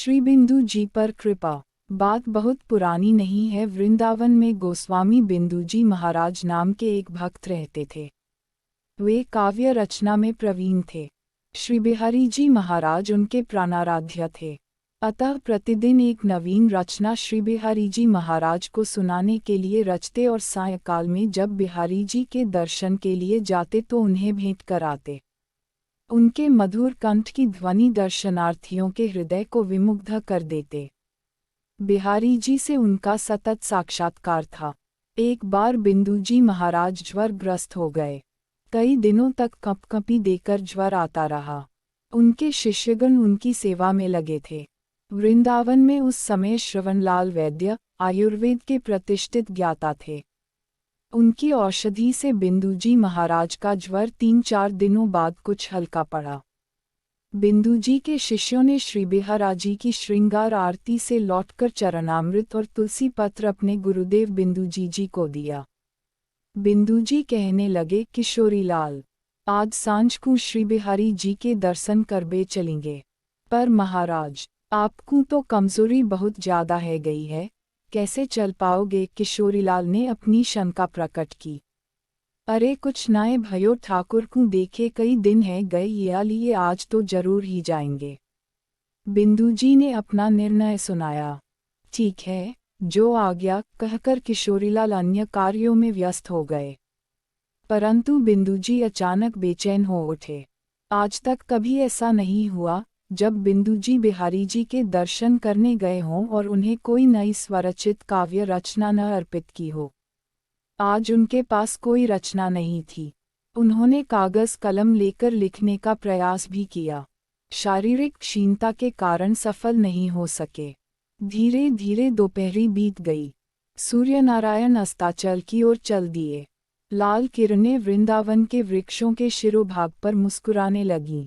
श्री बिंदु जी पर कृपा। बात बहुत पुरानी नहीं है। वृंदावन में गोस्वामी बिंदु जी महाराज नाम के एक भक्त रहते थे। वे काव्य रचना में प्रवीण थे। श्री बिहारी जी महाराज उनके प्राणाराध्य थे। अतः प्रतिदिन एक नवीन रचना श्री बिहारी जी महाराज को सुनाने के लिए रचते और सायंकाल में जब बिहारी जी के दर्शन के लिए जाते तो उन्हें भेंट कराते। उनके मधुर कंठ की ध्वनि दर्शनार्थियों के हृदय को विमुग्ध कर देते। बिहारी जी से उनका सतत साक्षात्कार था। एक बार बिंदु जी महाराज ज्वरग्रस्त हो गए। कई दिनों तक कंपकंपी देकर ज्वर आता रहा। उनके शिष्यगण उनकी सेवा में लगे थे। वृंदावन में उस समय श्रवणलाल वैद्य आयुर्वेद के प्रतिष्ठित ज्ञाता थे। उनकी औषधि से बिंदु जी महाराज का ज्वर 3-4 दिनों बाद कुछ हल्का पड़ा। बिंदु जी के शिष्यों ने श्री बिहाराजी की श्रृंगार आरती से लौटकर चरणामृत और तुलसी पत्र अपने गुरुदेव बिंदु जी को दिया। बिंदु जी कहने लगे, किशोरीलाल, आज सांझ को श्री बिहारी जी के दर्शन करबे चलेंगे। पर महाराज, आपको तो कमजोरी बहुत ज्यादा है गई है, कैसे चल पाओगे? किशोरीलाल ने अपनी शंका प्रकट की। अरे कुछ नाए भयो, ठाकुर को देखे कई दिन है गए, या लिए आज तो जरूर ही जाएंगे। बिंदु जी ने अपना निर्णय सुनाया। ठीक है, जो आज्ञा, कहकर किशोरीलाल अन्य कार्यों में व्यस्त हो गए। परंतु बिंदु जी अचानक बेचैन हो उठे। आज तक कभी ऐसा नहीं हुआ जब बिंदु जी बिहारी जी के दर्शन करने गए हों और उन्हें कोई नई स्वरचित काव्य रचना न अर्पित की हो। आज उनके पास कोई रचना नहीं थी। उन्होंने कागज कलम लेकर लिखने का प्रयास भी किया। शारीरिक क्षीणता के कारण सफल नहीं हो सके। धीरे धीरे दोपहरी बीत गई। सूर्यनारायण अस्ताचल की ओर चल दिए। लाल किरणें वृंदावन के वृक्षों के शिरोभाग पर मुस्कुराने लगीं।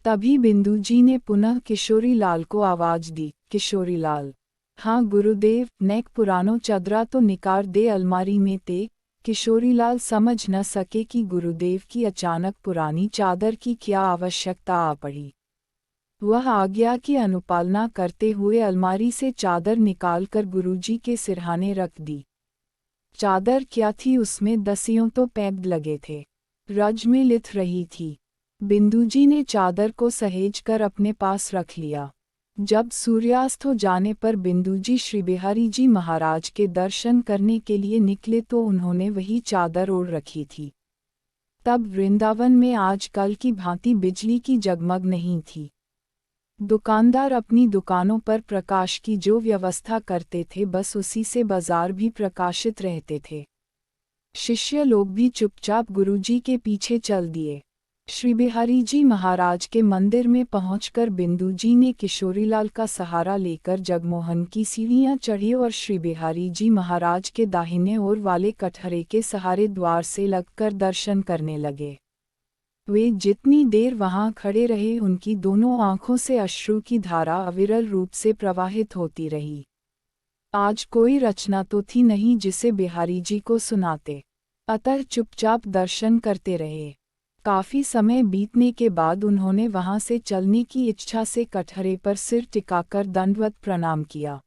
तभी बिंदु जी ने पुनः किशोरीलाल को आवाज दी, किशोरीलाल। हाँ गुरुदेव, नेक पुरानो चदरा तो निकाल दे अलमारी में ते। किशोरीलाल समझ न सके कि गुरुदेव की अचानक पुरानी चादर की क्या आवश्यकता आ पड़ी। वह आज्ञा की अनुपालना करते हुए अलमारी से चादर निकालकर गुरुजी के सिरहाने रख दी। चादर क्या थी, उसमें दसियों तो पैद लगे थे। रज में लिथ रही थी। बिंदु जी ने चादर को सहेज कर अपने पास रख लिया। जब सूर्यास्त हो जाने पर बिंदु जी श्री बिहारी जी महाराज के दर्शन करने के लिए निकले तो उन्होंने वही चादर ओढ़ रखी थी। तब वृंदावन में आजकल की भांति बिजली की जगमग नहीं थी। दुकानदार अपनी दुकानों पर प्रकाश की जो व्यवस्था करते थे, बस उसी से बाजार भी प्रकाशित रहते थे। शिष्य लोग भी चुपचाप गुरुजी के पीछे चल दिए। श्री बिहारी जी महाराज के मंदिर में पहुंचकर बिंदु जी ने किशोरीलाल का सहारा लेकर जगमोहन की सीढ़ियां चढ़ी और श्री बिहारी जी महाराज के दाहिने ओर वाले कटहरे के सहारे द्वार से लगकर दर्शन करने लगे। वे जितनी देर वहां खड़े रहे, उनकी दोनों आंखों से अश्रु की धारा अविरल रूप से प्रवाहित होती रही। आज कोई रचना तो थी नहीं जिसे बिहारी जी को सुनाते, अतः चुपचाप दर्शन करते रहे। काफी समय बीतने के बाद उन्होंने वहां से चलने की इच्छा से कटहरे पर सिर टिकाकर दंडवत प्रणाम किया।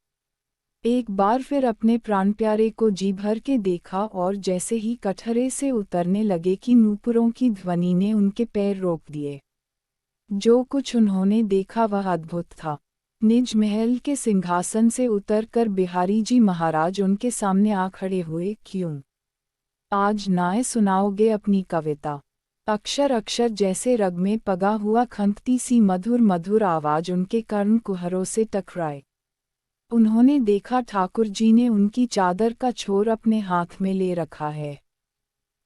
एक बार फिर अपने प्राणप्यारे को जी भर के देखा और जैसे ही कटहरे से उतरने लगे कि नूपुरों की ध्वनि ने उनके पैर रोक दिए। जो कुछ उन्होंने देखा वह अद्भुत था। निज महल के सिंहासन से उतरकर बिहारी जी महाराज उनके सामने आ खड़े हुए। क्यों आज नाय सुनाओगे अपनी कविता? अक्षर अक्षर जैसे रग में पगा हुआ खंगती सी मधुर मधुर आवाज उनके कर्ण कुहरों से टकराए। उन्होंने देखा ठाकुर जी ने उनकी चादर का छोर अपने हाथ में ले रखा है।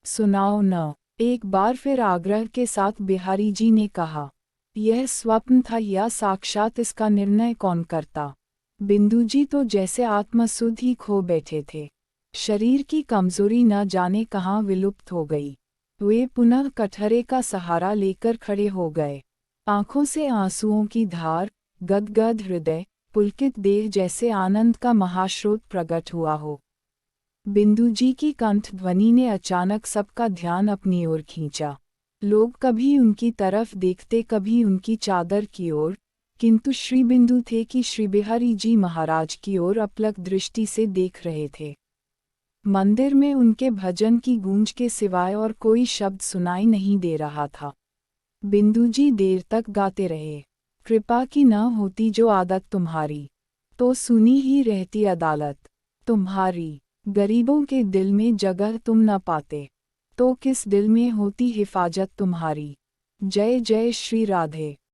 सुनाओ न। एक बार फिर आग्रह के साथ बिहारी जी ने कहा। यह स्वप्न था या साक्षात, इसका निर्णय कौन करता? बिंदु जी तो जैसे आत्मसुध ही खो बैठे थे। शरीर की कमजोरी न जाने कहाँ विलुप्त हो गई। वे पुनः कटहरे का सहारा लेकर खड़े हो गए। आंखों से आंसुओं की धार, गदगद हृदय, पुलकित देह, जैसे आनंद का महास्रोत प्रकट हुआ हो। बिंदु जी की कंठ ध्वनि ने अचानक सबका ध्यान अपनी ओर खींचा। लोग कभी उनकी तरफ देखते, कभी उनकी चादर की ओर, किंतु श्री बिंदु थे कि श्री बिहारी जी महाराज की ओर अपलक दृष्टि से देख रहे थे। मंदिर में उनके भजन की गूंज के सिवाय और कोई शब्द सुनाई नहीं दे रहा था। बिंदुजी देर तक गाते रहे। कृपा की न होती जो आदत तुम्हारी, तो सुनी ही रहती अदालत तुम्हारी। गरीबों के दिल में जगह तुम न पाते, तो किस दिल में होती हिफाजत तुम्हारी। जय जय श्री राधे।